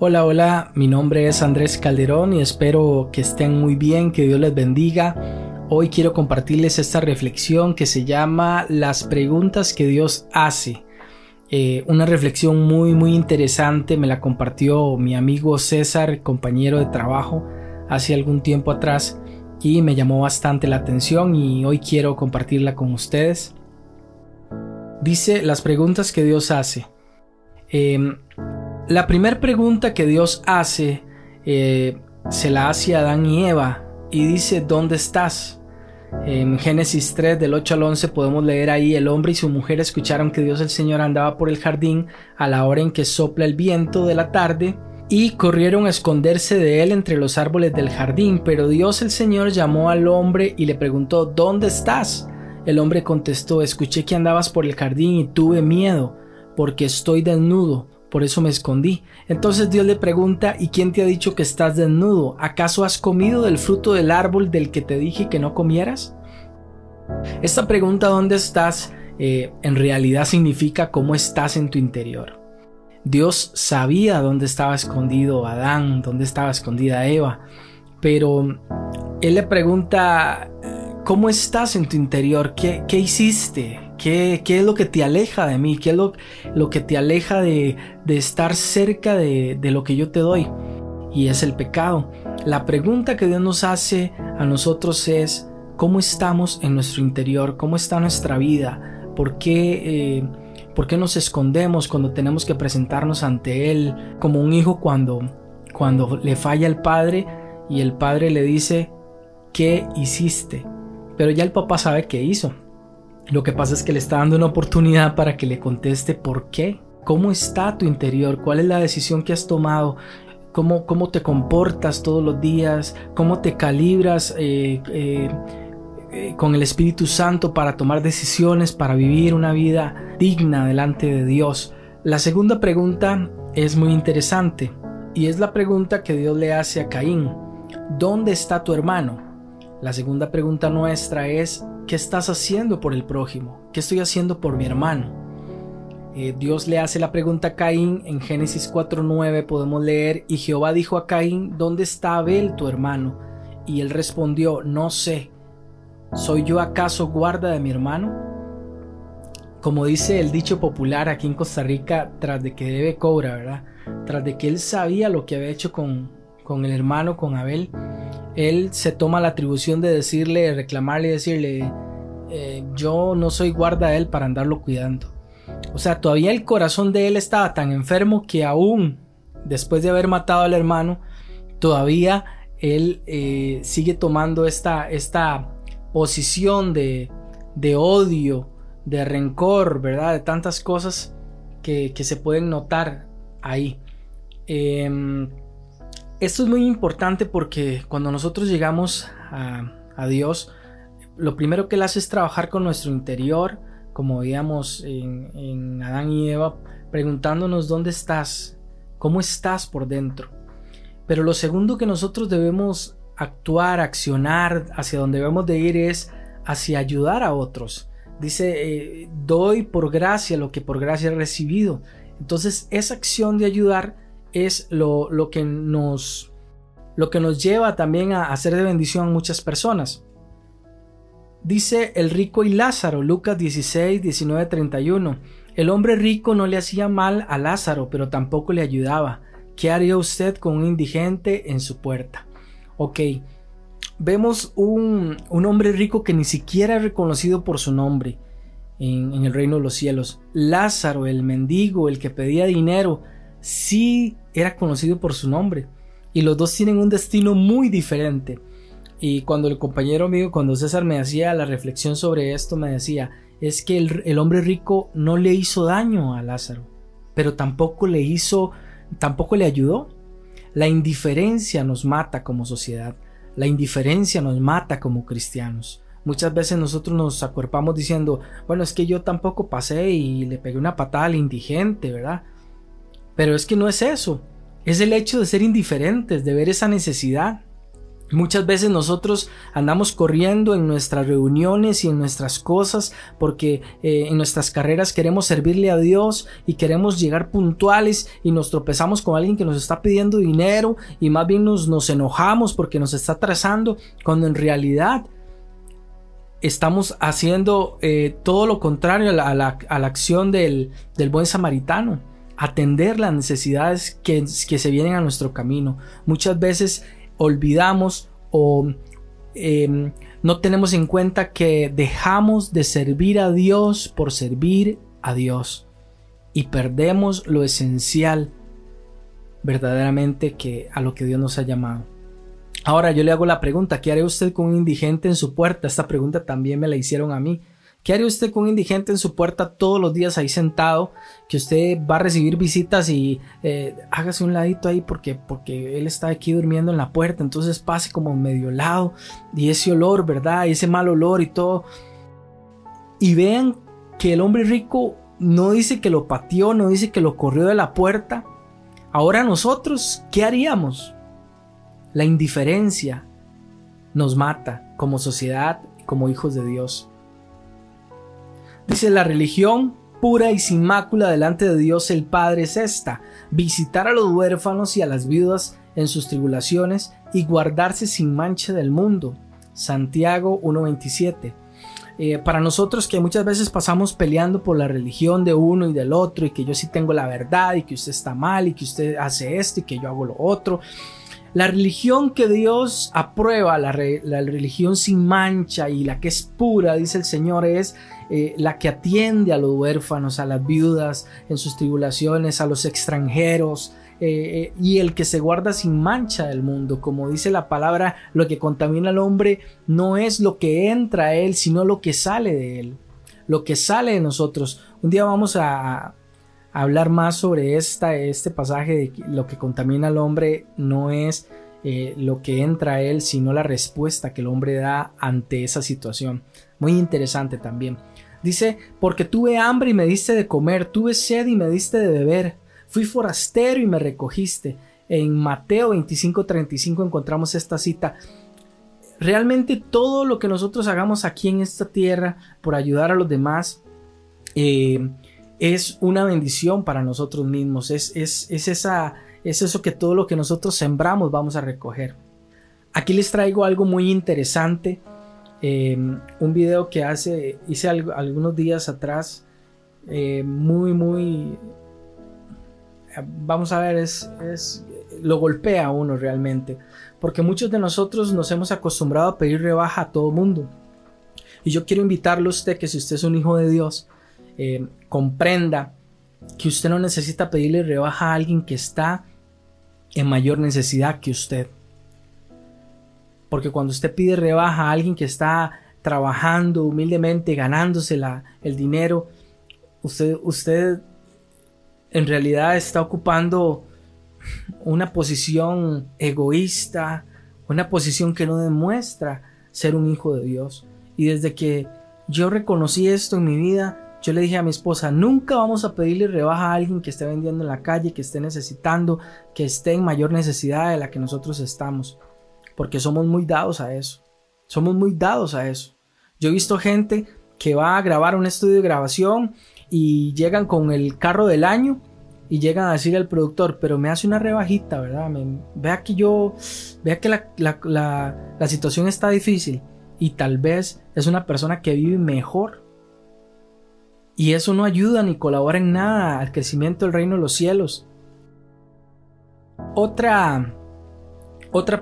Hola, hola, mi nombre es Andrés Calderón y espero que estén muy bien, que Dios les bendiga. Hoy quiero compartirles esta reflexión que se llama Las preguntas que Dios hace. Una reflexión muy interesante, me la compartió mi amigo César, compañero de trabajo, hace algún tiempo atrás y me llamó bastante la atención y hoy quiero compartirla con ustedes. Dice las preguntas que Dios hace. La primera pregunta que Dios hace se la hace a Adán y Eva y dice: ¿dónde estás? En Génesis 3 del 8 al 11 podemos leer ahí: el hombre y su mujer escucharon que Dios el Señor andaba por el jardín a la hora en que sopla el viento de la tarde y corrieron a esconderse de él entre los árboles del jardín. Pero Dios el Señor llamó al hombre y le preguntó: ¿dónde estás? El hombre contestó: escuché que andabas por el jardín y tuve miedo porque estoy desnudo, por eso me escondí. Entonces Dios le pregunta: ¿y quién te ha dicho que estás desnudo? ¿Acaso has comido del fruto del árbol del que te dije que no comieras? Esta pregunta, ¿dónde estás?, en realidad significa cómo estás en tu interior. Dios sabía dónde estaba escondido Adán, dónde estaba escondida Eva, pero Él le pregunta: ¿cómo estás en tu interior? ¿Qué hiciste? ¿Qué es lo que te aleja de mí? ¿Qué es lo que te aleja de estar cerca de lo que yo te doy? Y es el pecado. La pregunta que Dios nos hace a nosotros es: ¿cómo estamos en nuestro interior? ¿Cómo está nuestra vida? ¿Por qué nos escondemos cuando tenemos que presentarnos ante Él? Como un hijo cuando le falla el padre y el padre le dice: ¿qué hiciste? Pero ya el papá sabe qué hizo. Lo que pasa es que le está dando una oportunidad para que le conteste por qué. ¿Cómo está tu interior? ¿Cuál es la decisión que has tomado? ¿Cómo te comportas todos los días? ¿Cómo te calibras con el Espíritu Santo para tomar decisiones, para vivir una vida digna delante de Dios? La segunda pregunta es muy interesante y es la pregunta que Dios le hace a Caín: ¿dónde está tu hermano? La segunda pregunta nuestra es: ¿qué estás haciendo por el prójimo? ¿Qué estoy haciendo por mi hermano? Dios le hace la pregunta a Caín. En Génesis 4:9 podemos leer: y Jehová dijo a Caín: ¿dónde está Abel tu hermano? Y él respondió: no sé. ¿Soy yo acaso guarda de mi hermano? Como dice el dicho popular aquí en Costa Rica, tras de que debe cobra, ¿verdad? Tras de que él sabía lo que había hecho con el hermano, con Abel, él se toma la atribución de decirle, reclamarle y decirle: yo no soy guarda de él para andarlo cuidando. O sea, todavía el corazón de él estaba tan enfermo que aún después de haber matado al hermano, todavía él sigue tomando esta posición de odio, de rencor, ¿verdad? De tantas cosas que se pueden notar ahí. Esto es muy importante porque cuando nosotros llegamos a Dios, lo primero que Él hace es trabajar con nuestro interior, como veíamos en Adán y Eva, preguntándonos: ¿dónde estás? ¿Cómo estás por dentro? Pero lo segundo que nosotros debemos actuar, accionar, hacia donde debemos de ir, es hacia ayudar a otros. Dice: doy por gracia lo que por gracia he recibido. Entonces esa acción de ayudar es lo que nos lleva también a hacer de bendición a muchas personas. Dice el rico y Lázaro, Lucas 16, 19, 31. El hombre rico no le hacía mal a Lázaro, pero tampoco le ayudaba. ¿Qué haría usted con un indigente en su puerta? Ok, vemos un hombre rico que ni siquiera es reconocido por su nombre en el reino de los cielos. Lázaro, el mendigo, el que pedía dinero, sí era conocido por su nombre, y los dos tienen un destino muy diferente. Y cuando el compañero mío, cuando César me hacía la reflexión sobre esto, me decía: es que el hombre rico no le hizo daño a Lázaro, pero tampoco le ayudó. La indiferencia nos mata como sociedad, la indiferencia nos mata como cristianos. Muchas veces nosotros nos acuerpamos diciendo: bueno, es que yo tampoco pasé y le pegué una patada al indigente, ¿verdad? Pero es que no es eso, es el hecho de ser indiferentes, de ver esa necesidad. Muchas veces nosotros andamos corriendo en nuestras reuniones y en nuestras cosas porque en nuestras carreras queremos servirle a Dios y queremos llegar puntuales, y nos tropezamos con alguien que nos está pidiendo dinero y más bien nos enojamos porque nos está atrasando, cuando en realidad estamos haciendo todo lo contrario a la acción del buen samaritano: atender las necesidades que se vienen a nuestro camino. Muchas veces olvidamos o no tenemos en cuenta que dejamos de servir a Dios por servir a Dios, y perdemos lo esencial verdaderamente que a lo que Dios nos ha llamado. Ahora yo le hago la pregunta: ¿qué haría usted con un indigente en su puerta? Esta pregunta también me la hicieron a mí. ¿Qué haría usted con un indigente en su puerta todos los días ahí sentado, que usted va a recibir visitas y hágase un ladito ahí porque él está aquí durmiendo en la puerta, entonces pase como medio lado, y ese olor, ¿verdad? Ese mal olor y todo. Y vean que el hombre rico no dice que lo pateó, no dice que lo corrió de la puerta. Ahora nosotros, ¿qué haríamos? La indiferencia nos mata como sociedad, como hijos de Dios. Dice: la religión pura y sin mácula delante de Dios el Padre es esta: visitar a los huérfanos y a las viudas en sus tribulaciones y guardarse sin mancha del mundo. Santiago 1:27. Para nosotros que muchas veces pasamos peleando por la religión de uno y del otro, y que yo sí tengo la verdad y que usted está mal y que usted hace esto y que yo hago lo otro, la religión que Dios aprueba, la religión sin mancha y la que es pura, dice el Señor, es la que atiende a los huérfanos, a las viudas en sus tribulaciones, a los extranjeros, y el que se guarda sin mancha del mundo. Como dice la palabra, lo que contamina al hombre no es lo que entra a él, sino lo que sale de él, lo que sale de nosotros. Un día vamos a hablar más sobre este pasaje de que lo que contamina al hombre no es lo que entra a él, sino la respuesta que el hombre da ante esa situación. Muy interesante también. Dice: porque tuve hambre y me diste de comer, tuve sed y me diste de beber, fui forastero y me recogiste. En Mateo 25:35 encontramos esta cita. Realmente todo lo que nosotros hagamos aquí en esta tierra por ayudar a los demás es una bendición para nosotros mismos. Es eso, que todo lo que nosotros sembramos vamos a recoger. Aquí les traigo algo muy interesante. Un video que hice algunos días atrás. Vamos a ver, lo golpea a uno realmente. Porque muchos de nosotros nos hemos acostumbrado a pedir rebaja a todo mundo. Y yo quiero invitarle a usted que si usted es un hijo de Dios, comprenda que usted no necesita pedirle rebaja a alguien que está en mayor necesidad que usted. Porque cuando usted pide rebaja a alguien que está trabajando humildemente, ganándose el dinero, usted en realidad está ocupando una posición egoísta, una posición que no demuestra ser un hijo de Dios. Y desde que yo reconocí esto en mi vida, yo le dije a mi esposa: nunca vamos a pedirle rebaja a alguien que esté vendiendo en la calle, que esté necesitando, que esté en mayor necesidad de la que nosotros estamos, porque somos muy dados a eso. Somos muy dados a eso. Yo he visto gente que va a grabar un estudio de grabación y llegan con el carro del año y llegan a decirle al productor: pero me hace una rebajita, ¿verdad? Vea que la situación está difícil. Y tal vez es una persona que vive mejor. Y eso no ayuda ni colabora en nada al crecimiento del reino de los cielos. Otra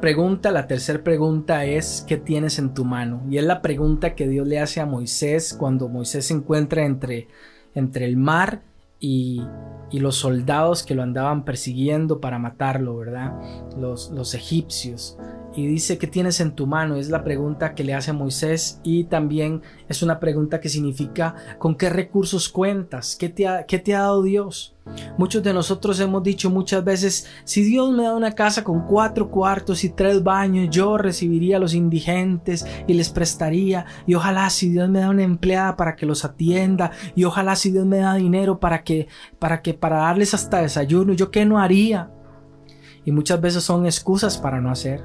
pregunta, la tercera pregunta es: ¿qué tienes en tu mano? Y es la pregunta que Dios le hace a Moisés cuando Moisés se encuentra entre el mar y los soldados que lo andaban persiguiendo para matarlo, ¿verdad? Los egipcios. Y dice: ¿qué tienes en tu mano? Es la pregunta que le hace a Moisés, y también es una pregunta que significa: ¿con qué recursos cuentas? ¿Qué te ha dado Dios? Muchos de nosotros hemos dicho muchas veces: si Dios me da una casa con 4 cuartos y 3 baños, yo recibiría a los indigentes y les prestaría, y ojalá si Dios me da una empleada para que los atienda, y ojalá si Dios me da dinero para darles hasta desayuno, ¿yo qué no haría? Y muchas veces son excusas para no hacer,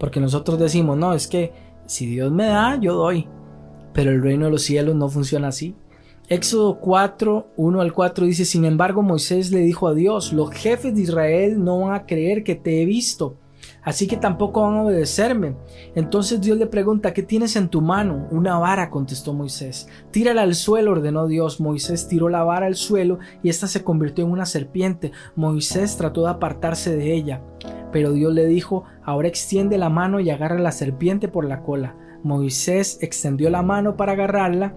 Porque nosotros decimos, no, es que si Dios me da, yo doy. Pero el reino de los cielos no funciona así. Éxodo 4, 1 al 4 dice: sin embargo, Moisés le dijo a Dios: los jefes de Israel no van a creer que te he visto, así que tampoco van a obedecerme. Entonces Dios le pregunta: ¿qué tienes en tu mano? Una vara, contestó Moisés. Tírala al suelo, ordenó Dios. Moisés tiró la vara al suelo y ésta se convirtió en una serpiente. Moisés trató de apartarse de ella, pero Dios le dijo: ahora extiende la mano y agarra a la serpiente por la cola. Moisés extendió la mano para agarrarla,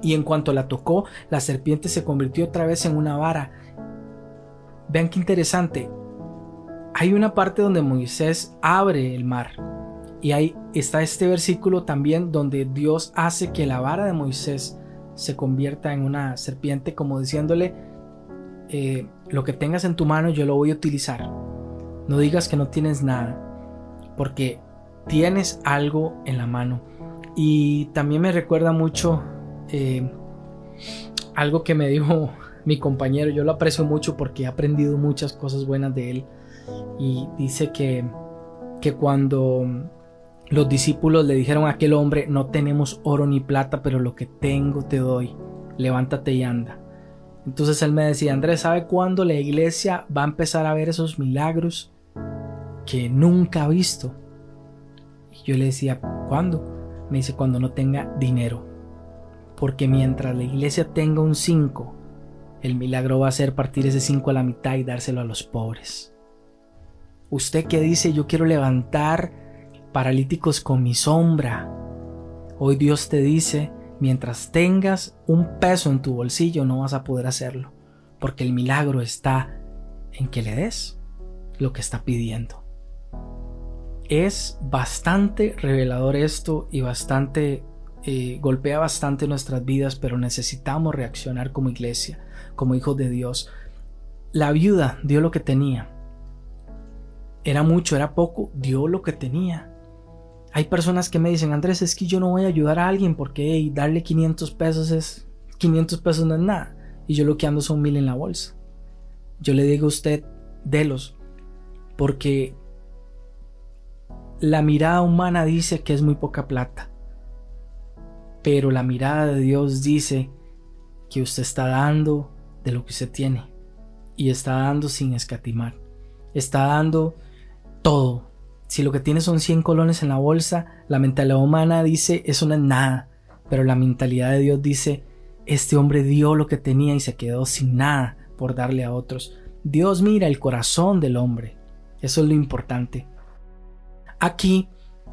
y en cuanto la tocó, la serpiente se convirtió otra vez en una vara. Vean qué interesante. Hay una parte donde Moisés abre el mar, y ahí está este versículo también donde Dios hace que la vara de Moisés se convierta en una serpiente, como diciéndole: lo que tengas en tu mano yo lo voy a utilizar. No digas que no tienes nada, porque tienes algo en la mano. Y también me recuerda mucho algo que me dijo mi compañero. Yo lo aprecio mucho porque he aprendido muchas cosas buenas de él. Y dice que cuando los discípulos le dijeron a aquel hombre: no tenemos oro ni plata, pero lo que tengo te doy, levántate y anda. Entonces él me decía: Andrés, ¿sabe cuándo la iglesia va a empezar a ver esos milagros que nunca ha visto? Y yo le decía: ¿cuándo? Me dice: cuando no tenga dinero. Porque mientras la iglesia tenga un 5, el milagro va a ser partir ese 5 a la mitad y dárselo a los pobres. Usted que dice: yo quiero levantar paralíticos con mi sombra, hoy Dios te dice: mientras tengas un peso en tu bolsillo no vas a poder hacerlo, porque el milagro está en que le des lo que está pidiendo. Es bastante revelador esto y bastante golpea bastante nuestras vidas, pero necesitamos reaccionar como iglesia, como hijos de Dios. La viuda dio lo que tenía. Era mucho, era poco, dio lo que tenía. Hay personas que me dicen: Andrés, es que yo no voy a ayudar a alguien porque darle 500 pesos no es nada, y yo lo que ando son 1000 en la bolsa. Yo le digo a usted: délos, porque la mirada humana dice que es muy poca plata, pero la mirada de Dios dice que usted está dando de lo que usted tiene, y está dando sin escatimar, está dando todo. Si lo que tiene son 100 colones en la bolsa, la mentalidad humana dice: eso no es nada, pero la mentalidad de Dios dice: este hombre dio lo que tenía y se quedó sin nada por darle a otros. Dios mira el corazón del hombre, eso es lo importante. Aquí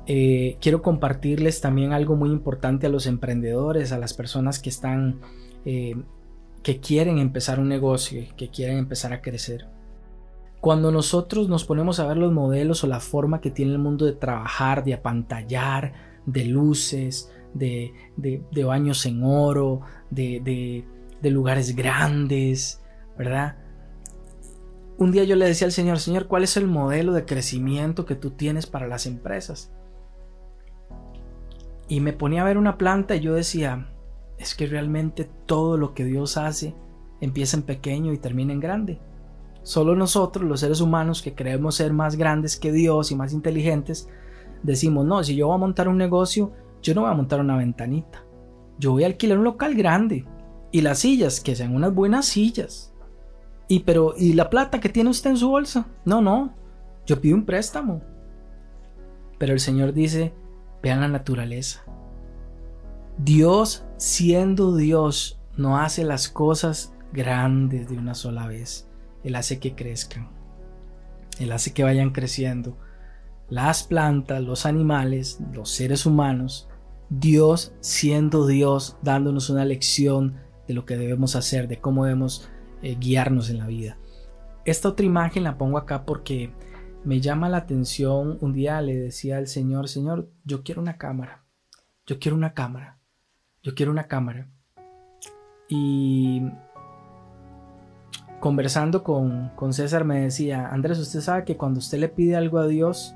quiero compartirles también algo muy importante a los emprendedores, a las personas que están que quieren empezar un negocio, que quieren empezar a crecer. Cuando nosotros nos ponemos a ver los modelos o la forma que tiene el mundo de trabajar, de apantallar, de luces, de baños en oro, de lugares grandes, ¿verdad? Un día yo le decía al Señor: Señor, ¿cuál es el modelo de crecimiento que tú tienes para las empresas? Y me ponía a ver una planta y yo decía: es que realmente todo lo que Dios hace empieza en pequeño y termina en grande. Solo nosotros, los seres humanos, que creemos ser más grandes que Dios y más inteligentes, decimos: no, si yo voy a montar un negocio, yo no voy a montar una ventanita, yo voy a alquilar un local grande, y las sillas, que sean unas buenas sillas. ¿Y la plata que tiene usted en su bolsa? No, yo pido un préstamo. Pero el Señor dice: vean la naturaleza. Dios, siendo Dios, no hace las cosas grandes de una sola vez. Él hace que crezcan. Él hace que vayan creciendo. Las plantas, los animales, los seres humanos. Dios, siendo Dios, dándonos una lección de lo que debemos hacer, de cómo debemos guiarnos en la vida. Esta otra imagen la pongo acá porque me llama la atención. Un día le decía al Señor: Señor, yo quiero una cámara. Yo quiero una cámara. Yo quiero una cámara. Y conversando con César me decía: Andrés, usted sabe que cuando usted le pide algo a Dios,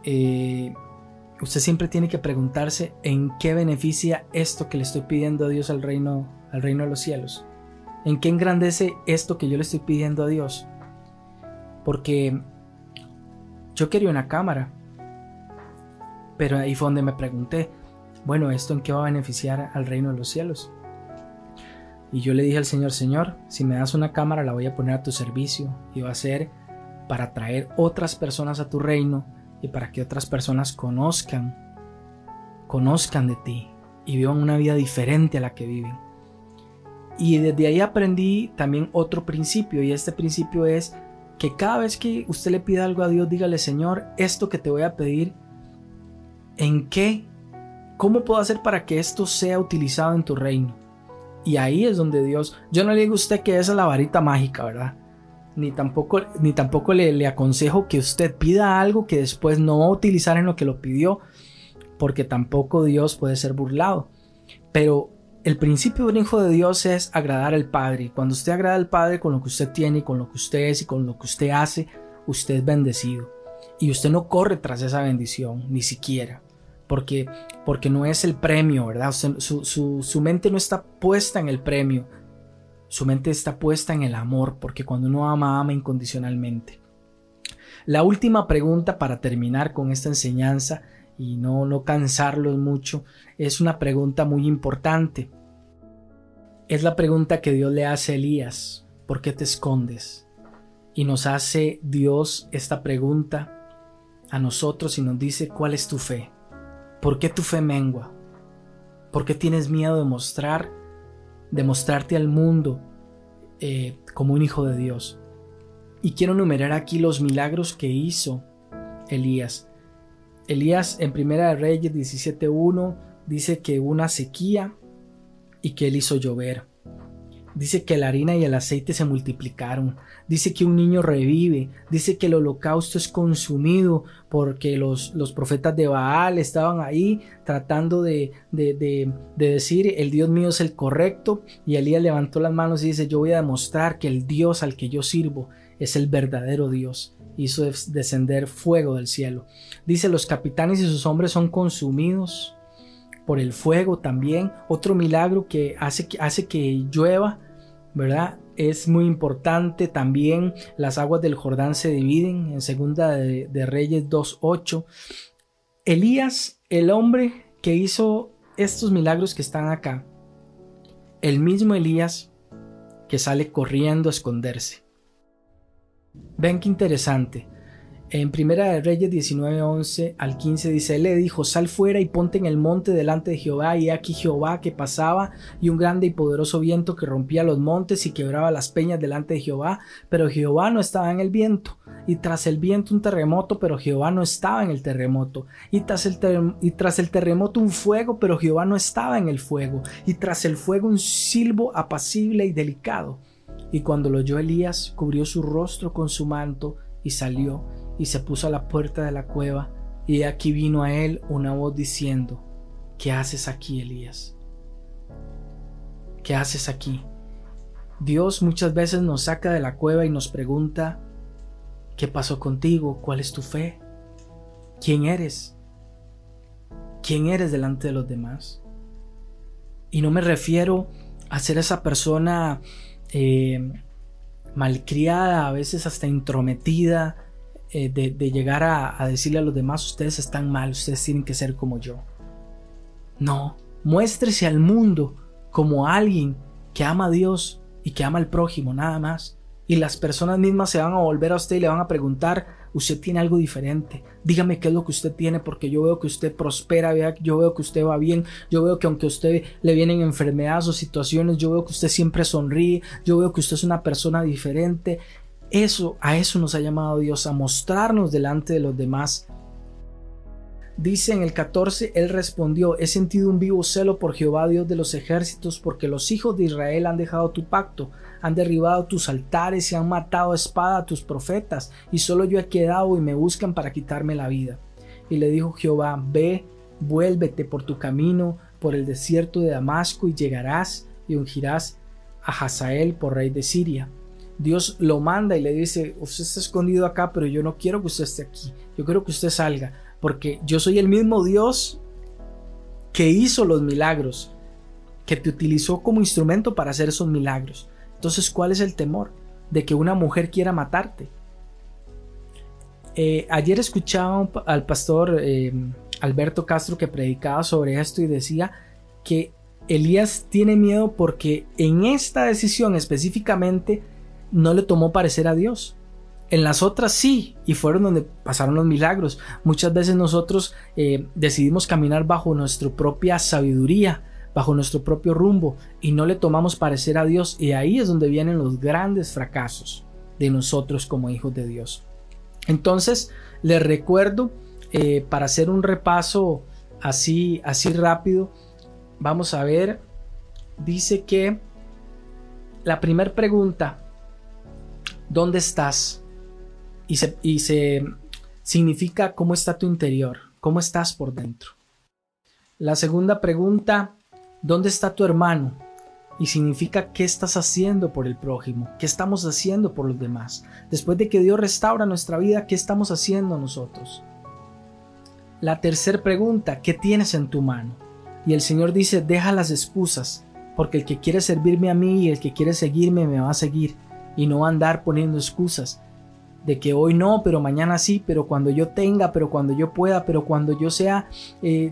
usted siempre tiene que preguntarse en qué beneficia esto que le estoy pidiendo a Dios al reino de los cielos. ¿En qué engrandece esto que yo le estoy pidiendo a Dios? Porque yo quería una cámara, Pero ahí fue donde me pregunté, bueno, ¿esto en qué va a beneficiar al reino de los cielos? Y yo le dije al Señor, Señor, si me das una cámara la voy a poner a tu servicio y va a ser para atraer otras personas a tu reino y para que otras personas conozcan de ti y vivan una vida diferente a la que viven. Y desde ahí aprendí también otro principio, y este principio es que cada vez que usted le pida algo a Dios, dígale, Señor, esto que te voy a pedir, ¿cómo puedo hacer para que esto sea utilizado en tu reino? Y ahí es donde Dios, yo no le digo a usted que esa es la varita mágica, ¿verdad? Ni tampoco le aconsejo que usted pida algo que después no va a utilizar en lo que lo pidió, porque tampoco Dios puede ser burlado. Pero el principio del hijo de Dios es agradar al Padre. Y cuando usted agrada al Padre con lo que usted tiene, y con lo que usted es y con lo que usted hace, usted es bendecido. Y usted no corre tras esa bendición, ni siquiera. Porque no es el premio, ¿verdad? Su mente no está puesta en el premio. Su mente está puesta en el amor, porque cuando uno ama, ama incondicionalmente. La última pregunta para terminar con esta enseñanza y no cansarlos mucho, es una pregunta muy importante. Es la pregunta que Dios le hace a Elías: ¿por qué te escondes? Y nos hace Dios esta pregunta a nosotros y nos dice: ¿cuál es tu fe? ¿Por qué tu fe mengua? ¿Por qué tienes miedo de mostrarte al mundo como un hijo de Dios? Y quiero enumerar aquí los milagros que hizo Elías. Elías en Primera de Reyes 17:1 dice que hubo una sequía y que él hizo llover. Dice que la harina y el aceite se multiplicaron. Dice que un niño revive. Dice que el holocausto es consumido porque los profetas de Baal estaban ahí tratando de decir: el Dios mío es el correcto. Y Elías levantó las manos y dice: yo voy a demostrar que el Dios al que yo sirvo es el verdadero Dios. Hizo descender fuego del cielo. Dice: los capitanes y sus hombres son consumidos por el fuego también. Otro milagro que hace que llueva, ¿verdad? Es muy importante también. Las aguas del Jordán se dividen en Segunda de Reyes 2:8. Elías, el hombre que hizo estos milagros que están acá, el mismo Elías que sale corriendo a esconderse. Ven qué interesante. En Primera de Reyes 19:11 al 15 dice: él le dijo: sal fuera y ponte en el monte delante de Jehová. Y aquí Jehová que pasaba, y un grande y poderoso viento que rompía los montes y quebraba las peñas delante de Jehová. Pero Jehová no estaba en el viento. Y tras el viento un terremoto, pero Jehová no estaba en el terremoto. Y tras el terremoto un fuego, pero Jehová no estaba en el fuego. Y tras el fuego un silbo apacible y delicado. Y cuando lo oyó Elías, cubrió su rostro con su manto y salió y se puso a la puerta de la cueva. Y aquí vino a él una voz diciendo: ¿qué haces aquí, Elías? ¿Qué haces aquí? Dios muchas veces nos saca de la cueva y nos pregunta: ¿qué pasó contigo? ¿Cuál es tu fe? ¿Quién eres? ¿Quién eres delante de los demás? Y no me refiero a ser esa persona malcriada, a veces hasta intrometida, de llegar a decirle a los demás: ustedes están mal, ustedes tienen que ser como yo. No, muéstrese al mundo como alguien que ama a Dios y que ama al prójimo, nada más. Y las personas mismas se van a volver a usted y le van a preguntar: usted tiene algo diferente, dígame qué es lo que usted tiene, porque yo veo que usted prospera, yo veo que usted va bien, yo veo que aunque a usted le vienen enfermedades o situaciones, yo veo que usted siempre sonríe, yo veo que usted es una persona diferente. A eso nos ha llamado Dios, a mostrarnos delante de los demás. Dice en el 14: él respondió: he sentido un vivo celo por Jehová Dios de los ejércitos, porque los hijos de Israel han dejado tu pacto, han derribado tus altares y han matado a espada a tus profetas, y solo yo he quedado y me buscan para quitarme la vida. Y le dijo Jehová: ve, vuélvete por tu camino por el desierto de Damasco y llegarás y ungirás a Hazael por rey de Siria. Dios lo manda y le dice: usted está escondido acá, pero yo no quiero que usted esté aquí, yo quiero que usted salga, porque yo soy el mismo Dios que hizo los milagros, que te utilizó como instrumento para hacer esos milagros. Entonces, ¿cuál es el temor? De que una mujer quiera matarte. Ayer escuchaba al pastor Alberto Castro, que predicaba sobre esto y decía que Elías tiene miedo porque en esta decisión específicamente no le tomó parecer a Dios. En las otras sí, y fueron donde pasaron los milagros. Muchas veces nosotros decidimos caminar bajo nuestra propia sabiduría, bajo nuestro propio rumbo, y no le tomamos parecer a Dios, y ahí es donde vienen los grandes fracasos de nosotros como hijos de Dios. Entonces les recuerdo, para hacer un repaso así rápido, vamos a ver. Dice que la primera pregunta, ¿dónde estás? Y se significa cómo está tu interior, cómo estás por dentro. La segunda pregunta, ¿dónde está tu hermano? Y significa qué estás haciendo por el prójimo, qué estamos haciendo por los demás. Después de que Dios restaura nuestra vida, ¿qué estamos haciendo nosotros? La tercera pregunta, ¿qué tienes en tu mano? Y el Señor dice, deja las excusas, porque el que quiere servirme a mí y el que quiere seguirme me va a seguir, y no va a andar poniendo excusas de que hoy no, pero mañana sí, pero cuando yo tenga, pero cuando yo pueda, pero cuando yo sea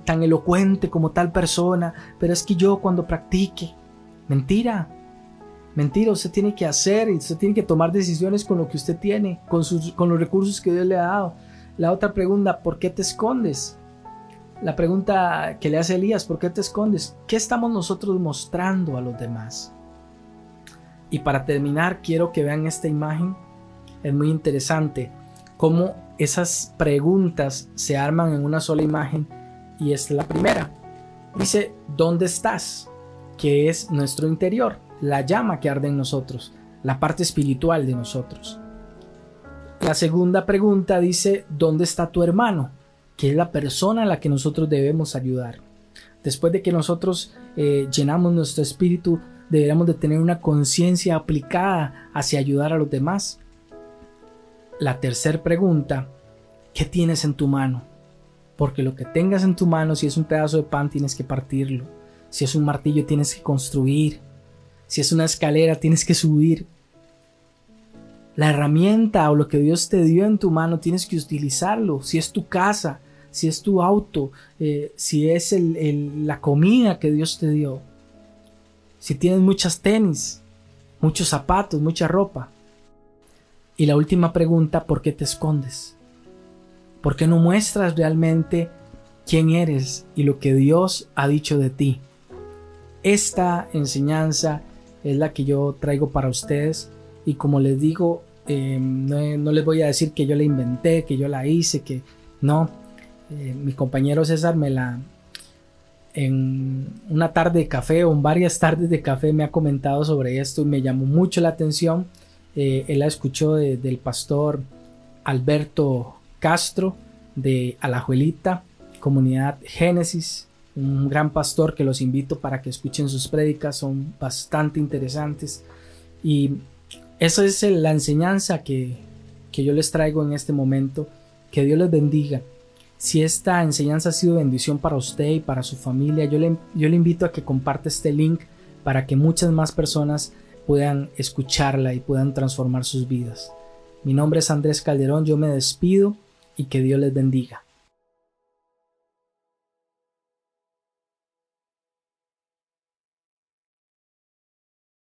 tan elocuente como tal persona, pero es que yo cuando practique. Mentira, usted tiene que hacer y usted tiene que tomar decisiones con lo que usted tiene, con los recursos que Dios le ha dado. La otra pregunta, ¿por qué te escondes? La pregunta que le hace Elías, ¿por qué te escondes? ¿Qué estamos nosotros mostrando a los demás? Y para terminar, quiero que vean esta imagen. Es muy interesante cómo esas preguntas se arman en una sola imagen, y esta es la primera. Dice, ¿dónde estás? Que es nuestro interior, la llama que arde en nosotros, la parte espiritual de nosotros. La segunda pregunta dice, ¿dónde está tu hermano? Que es la persona a la que nosotros debemos ayudar. Después de que nosotros llenamos nuestro espíritu, deberíamos de tener una conciencia aplicada hacia ayudar a los demás. La tercera pregunta, ¿qué tienes en tu mano? Porque lo que tengas en tu mano, si es un pedazo de pan, tienes que partirlo. Si es un martillo, tienes que construir. Si es una escalera, tienes que subir. La herramienta o lo que Dios te dio en tu mano, tienes que utilizarlo. Si es tu casa, si es tu auto, si es la comida que Dios te dio. Si tienes muchas tenis, muchos zapatos, mucha ropa. Y la última pregunta, ¿por qué te escondes? ¿Por qué no muestras realmente quién eres y lo que Dios ha dicho de ti? Esta enseñanza es la que yo traigo para ustedes, y como les digo, no les voy a decir que yo la inventé, que yo la hice, que no. Mi compañero César en una tarde de café o en varias tardes de café me ha comentado sobre esto y me llamó mucho la atención. Él la escuchó del pastor Alberto Castro de Alajuelita, comunidad Génesis, un gran pastor que los invito para que escuchen sus prédicas, son bastante interesantes. Y esa es la enseñanza que yo les traigo en este momento. Que Dios les bendiga. Si esta enseñanza ha sido bendición para usted y para su familia, yo le invito a que comparte este link para que muchas más personas puedan escucharla y puedan transformar sus vidas. Mi nombre es Andrés Calderón, yo me despido y que Dios les bendiga.